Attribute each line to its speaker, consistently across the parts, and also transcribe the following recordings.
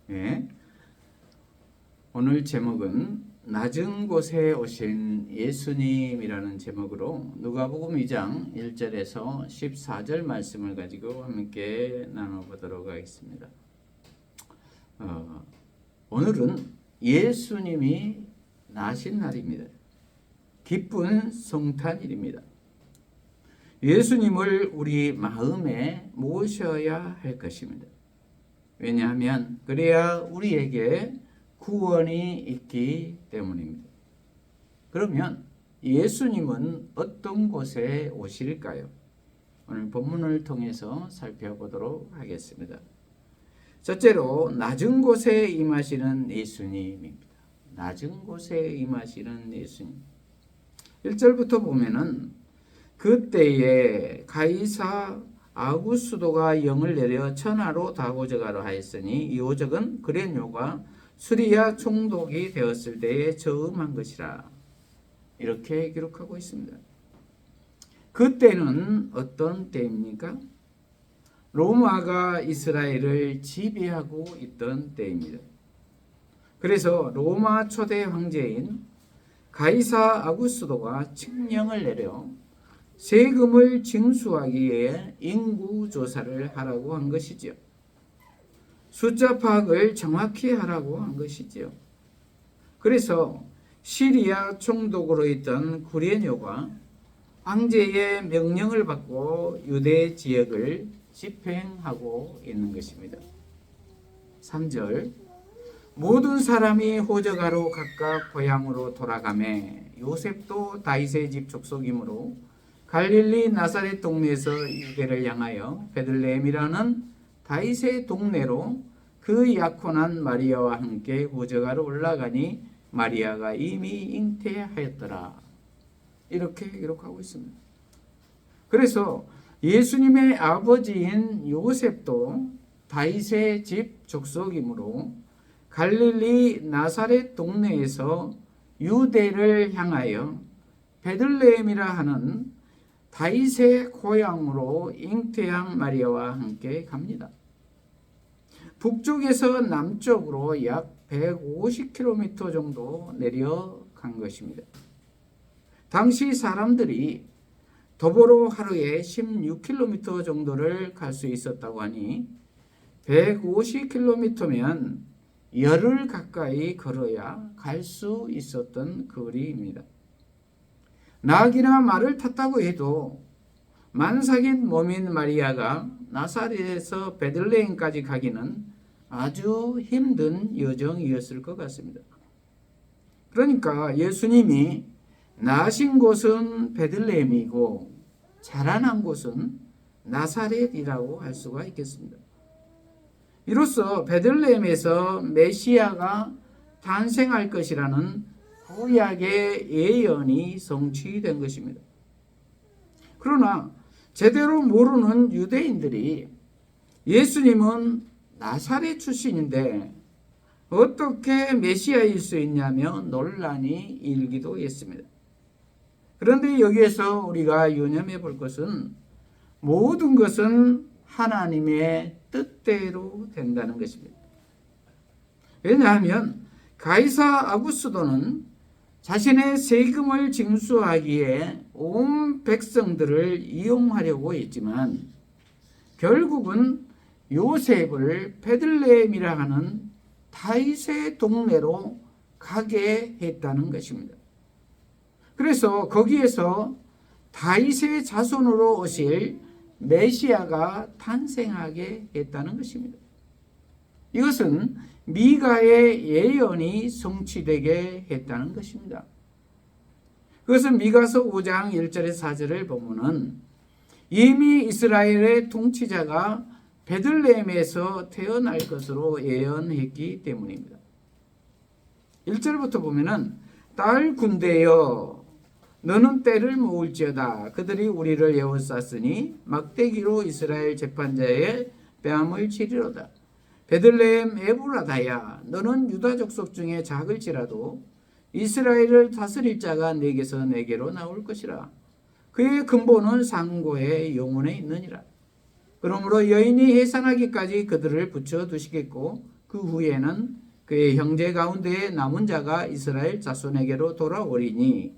Speaker 1: 예. 오늘 제목은 낮은 곳에 오신 예수님이라는 제목으로 누가복음 2장 1절에서 14절 말씀을 가지고 함께 나눠보도록 하겠습니다. 오늘은 예수님이 나신 날입니다. 기쁜 성탄일입니다. 예수님을 우리 마음에 모셔야 할 것입니다. 왜냐하면 그래야 우리에게 구원이 있기 때문입니다. 그러면 예수님은 어떤 곳에 오실까요? 오늘 본문을 통해서 살펴보도록 하겠습니다. 첫째로 낮은 곳에 임하시는 예수님입니다. 낮은 곳에 임하시는 예수님. 1절부터 보면은 그때에 가이사 아구스도가 영을 내려 천하로 다 오적하라 하였으니 이 오적은 그레뇨가 수리아 총독이 되었을 때에 저음한 것이라. 이렇게 기록하고 있습니다. 그때는 어떤 때입니까? 로마가 이스라엘을 지배하고 있던 때입니다. 그래서 로마 초대 황제인 가이사 아구스도가 칙령을 내려 세금을 징수하기 위해 인구 조사를 하라고 한 것이지요. 숫자 파악을 정확히 하라고 한 것이지요. 그래서 시리아 총독으로 있던 구레뇨가 황제의 명령을 받고 유대 지역을 집행하고 있는 것입니다. 3절 모든 사람이 호적하러 각각 고향으로 돌아가매 요셉도 다윗의 집 족속이므로 갈릴리 나사렛 동네에서 유대를 향하여 베들레헴이라는 다윗의 동네로 그 약혼한 마리아와 함께 호적하러 올라가니 마리아가 이미 잉태하였더라. 이렇게 기록하고 있습니다. 그래서 예수님의 아버지인 요셉도 다윗의 집 족속이므로 갈릴리 나사렛 동네에서 유대를 향하여 베들레헴이라 하는 다윗의 고향으로 잉태한 마리아와 함께 갑니다. 북쪽에서 남쪽으로 약 150km 정도 내려간 것입니다. 당시 사람들이 도보로 하루에 16km 정도를 갈 수 있었다고 하니 150km면 열흘 가까이 걸어야 갈 수 있었던 거리입니다. 나귀나 말을 탔다고 해도 만삭인 몸인 마리아가 나사렛에서 베들레헴까지 가기는 아주 힘든 여정이었을 것 같습니다. 그러니까 예수님이 나신 곳은 베들레헴이고 자라난 곳은 나사렛이라고 할 수가 있겠습니다. 이로써 베들레헴에서 메시아가 탄생할 것이라는 구약의 예언이 성취된 것입니다. 그러나 제대로 모르는 유대인들이 예수님은 나사렛 출신인데 어떻게 메시아일 수 있냐며 논란이 일기도 했습니다. 그런데 여기에서 우리가 유념해 볼 것은 모든 것은 하나님의 뜻대로 된다는 것입니다. 왜냐하면 가이사 아구스도는 자신의 세금을 징수하기에 온 백성들을 이용하려고 했지만 결국은 요셉을 베들레헴이라 하는 다윗의 동네로 가게 했다는 것입니다. 그래서 거기에서 다윗의 자손으로 오실 메시아가 탄생하게 했다는 것입니다. 이것은 미가의 예언이 성취되게 했다는 것입니다. 그것은 미가서 5장 1절에서 4절을 보면은 이미 이스라엘의 통치자가 베들레헴에서 태어날 것으로 예언했기 때문입니다. 1절부터 보면은 딸 군대여 너는 때를 모을지어다 그들이 우리를 에워쌌으니 막대기로 이스라엘 재판자의 뺨을 치리로다. 베들레헴 에브라다야 너는 유다 족속 중에 작을지라도 이스라엘을 다스릴 자가 내게서 내게로 나올 것이라. 그의 근본은 상고의 영혼에 있느니라. 그러므로 여인이 해산하기까지 그들을 붙여 두시겠고 그 후에는 그의 형제 가운데 남은 자가 이스라엘 자손에게로 돌아오리니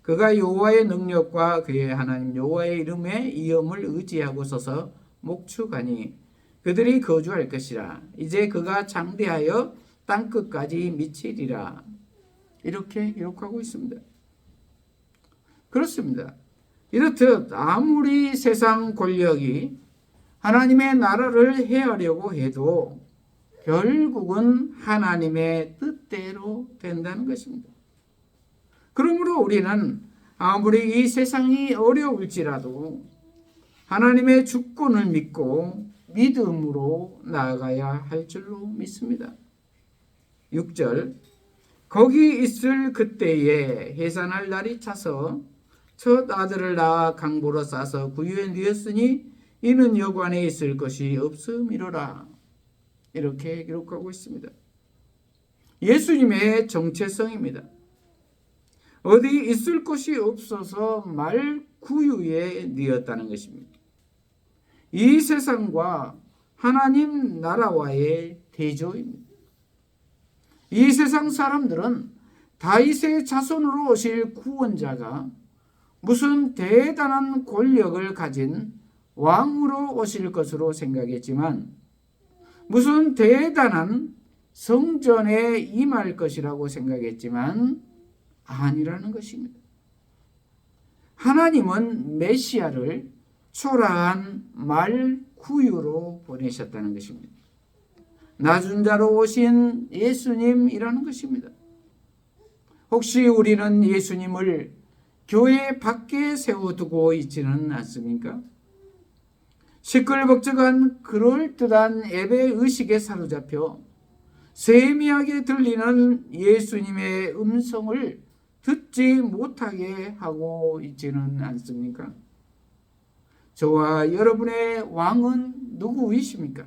Speaker 1: 그가 여호와의 능력과 그의 하나님 여호와의 이름에 이음을 의지하고 서서 목축하니 그들이 거주할 것이라. 이제 그가 장대하여 땅끝까지 미치리라. 이렇게 기록하고 있습니다. 그렇습니다. 이렇듯 아무리 세상 권력이 하나님의 나라를 해하려고 해도 결국은 하나님의 뜻대로 된다는 것입니다. 그러므로 우리는 아무리 이 세상이 어려울지라도 하나님의 주권을 믿고 믿음으로 나아가야 할 줄로 믿습니다. 6절 거기 있을 그때에 해산할 날이 차서 첫 아들을 낳아 강보로 싸서 구유에 누였으니 이는 여관에 있을 것이 없음이로라. 이렇게 기록하고 있습니다. 예수님의 정체성입니다. 어디 있을 곳이 없어서 말 구유에 누였다는 것입니다. 이 세상과 하나님 나라와의 대조입니다. 이 세상 사람들은 다윗의 자손으로 오실 구원자가 무슨 대단한 권력을 가진 왕으로 오실 것으로 생각했지만 무슨 대단한 성전에 임할 것이라고 생각했지만 아니라는 것입니다. 하나님은 메시아를 초라한 말 구유로 보내셨다는 것입니다. 낮은 자로 오신 예수님이라는 것입니다. 혹시 우리는 예수님을 교회 밖에 세워두고 있지는 않습니까? 시끌벅적한 그럴듯한 예배의식에 사로잡혀 세미하게 들리는 예수님의 음성을 듣지 못하게 하고 있지는 않습니까? 저와 여러분의 왕은 누구이십니까?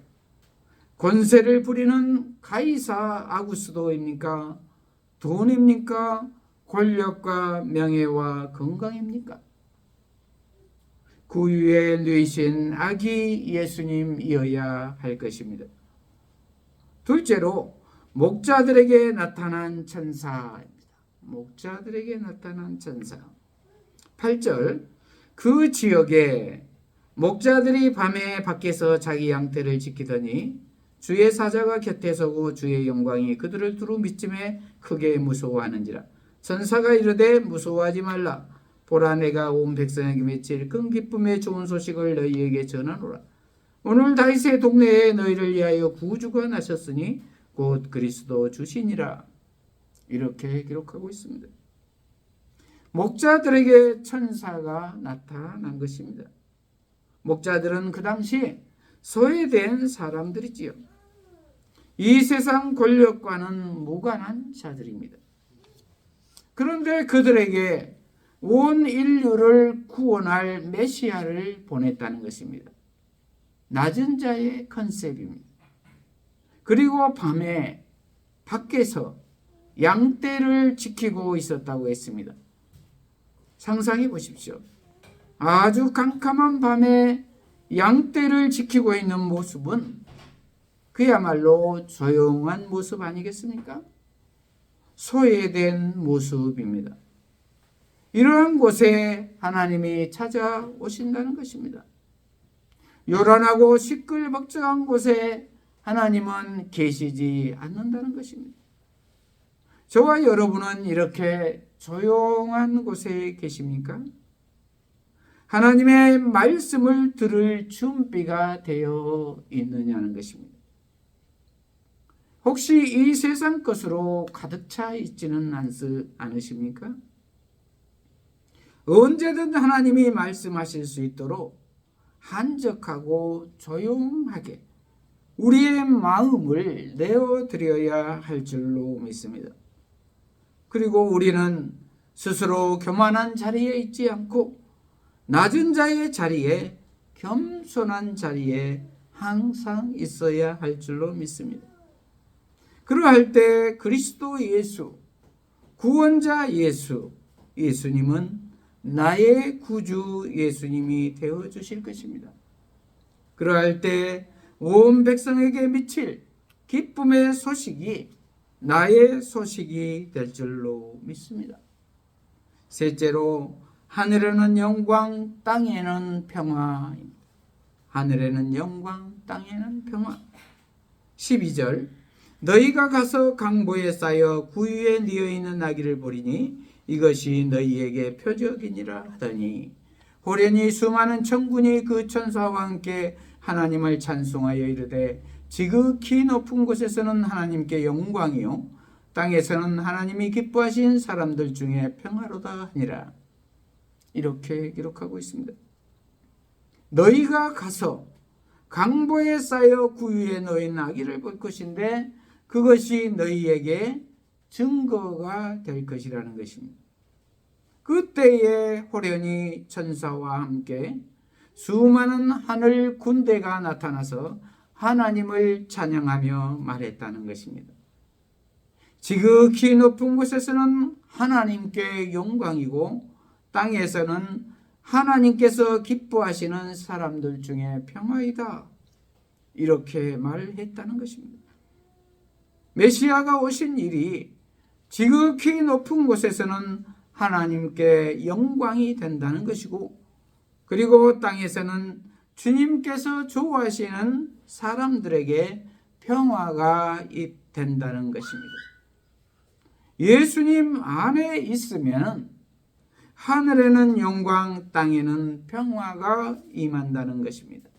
Speaker 1: 권세를 부리는 가이사 아구스도입니까? 돈입니까? 권력과 명예와 건강입니까? 구유에 누이신 아기 예수님이어야 할 것입니다. 둘째로 목자들에게 나타난 천사입니다. 목자들에게 나타난 천사. 8절 그 지역에 목자들이 밤에 밖에서 자기 양떼를 지키더니 주의 사자가 곁에 서고 주의 영광이 그들을 두루 밑짐에 크게 무서워하는지라. 천사가 이르되 무서워하지 말라. 보라 내가 온 백성에게 맺힐 큰 기쁨의 좋은 소식을 너희에게 전하노라. 오늘 다윗의 동네에 너희를 위하여 구주가 나셨으니 곧 그리스도 주시니라. 이렇게 기록하고 있습니다. 목자들에게 천사가 나타난 것입니다. 목자들은 그 당시 소외된 사람들이지요. 이 세상 권력과는 무관한 자들입니다. 그런데 그들에게 온 인류를 구원할 메시아를 보냈다는 것입니다. 낮은 자의 컨셉입니다. 그리고 밤에 밖에서 양떼를 지키고 있었다고 했습니다. 상상해 보십시오. 아주 캄캄한 밤에 양떼를 지키고 있는 모습은 그야말로 조용한 모습 아니겠습니까? 소외된 모습입니다. 이러한 곳에 하나님이 찾아오신다는 것입니다. 요란하고 시끌벅적한 곳에 하나님은 계시지 않는다는 것입니다. 저와 여러분은 이렇게 조용한 곳에 계십니까? 하나님의 말씀을 들을 준비가 되어 있느냐는 것입니다. 혹시 이 세상 것으로 가득 차 있지는 않으십니까? 언제든 하나님이 말씀하실 수 있도록 한적하고 조용하게 우리의 마음을 내어드려야 할 줄로 믿습니다. 그리고 우리는 스스로 교만한 자리에 있지 않고 낮은 자의 자리에, 겸손한 자리에 항상 있어야 할 줄로 믿습니다. 그러할 때 그리스도 예수, 구원자 예수님은 나의 구주 예수님이 되어주실 것입니다. 그러할 때 온 백성에게 미칠 기쁨의 소식이 나의 소식이 될 줄로 믿습니다. 셋째로 하늘에는 영광, 땅에는 평화입니다. 하늘에는 영광, 땅에는 평화. 12절 너희가 가서 강보에 쌓여 구유에 뉘어 있는 나귀를 보리니 이것이 너희에게 표적이니라 하더니 호련히 수많은 천군이 그 천사와 함께 하나님을 찬송하여 이르되 지극히 높은 곳에서는 하나님께 영광이요 땅에서는 하나님이 기뻐하신 사람들 중에 평화로다 하니라. 이렇게 기록하고 있습니다. 너희가 가서 강보에 쌓여 구유에 놓인 나귀를 볼 것인데 그것이 너희에게 증거가 될 것이라는 것입니다. 그때에 호련히 천사와 함께 수많은 하늘 군대가 나타나서 하나님을 찬양하며 말했다는 것입니다. 지극히 높은 곳에서는 하나님께 영광이고 땅에서는 하나님께서 기뻐하시는 사람들 중에 평화이다. 이렇게 말했다는 것입니다. 메시아가 오신 일이 지극히 높은 곳에서는 하나님께 영광이 된다는 것이고 그리고 땅에서는 주님께서 좋아하시는 사람들에게 평화가 된다는 것입니다. 예수님 안에 있으면 하늘에는 영광, 땅에는 평화가 임한다는 것입니다.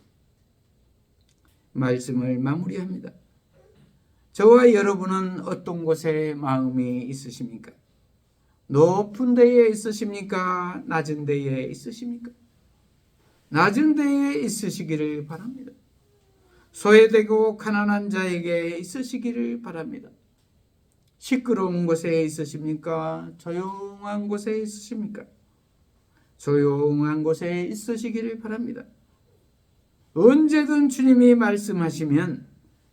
Speaker 1: 말씀을 마무리합니다. 저와 여러분은 어떤 곳에 마음이 있으십니까? 높은 데에 있으십니까? 낮은 데에 있으십니까? 낮은 데에 있으시기를 바랍니다. 소외되고 가난한 자에게 있으시기를 바랍니다. 시끄러운 곳에 있으십니까? 조용한 곳에 있으십니까? 조용한 곳에 있으시기를 바랍니다. 언제든 주님이 말씀하시면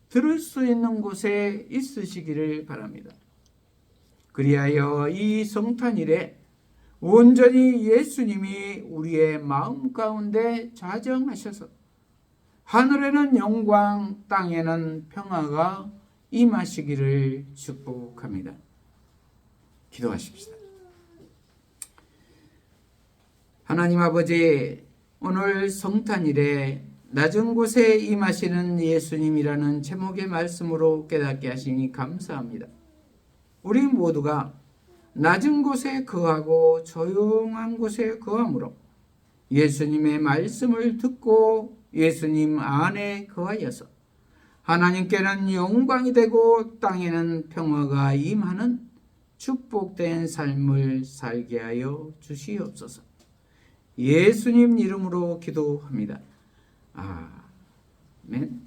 Speaker 1: 들을 수 있는 곳에 있으시기를 바랍니다. 그리하여 이 성탄일에 온전히 예수님이 우리의 마음 가운데 자정하셔서 하늘에는 영광, 땅에는 평화가 임하시기를 축복합니다. 기도하십시다. 하나님 아버지, 오늘 성탄일에 낮은 곳에 임하시는 예수님이라는 제목의 말씀으로 깨닫게 하시니 감사합니다. 우리 모두가 낮은 곳에 거하고 조용한 곳에 거함으로 예수님의 말씀을 듣고 예수님 안에 거하여서 하나님께는 영광이 되고 땅에는 평화가 임하는 축복된 삶을 살게 하여 주시옵소서. 예수님 이름으로 기도합니다. 아멘.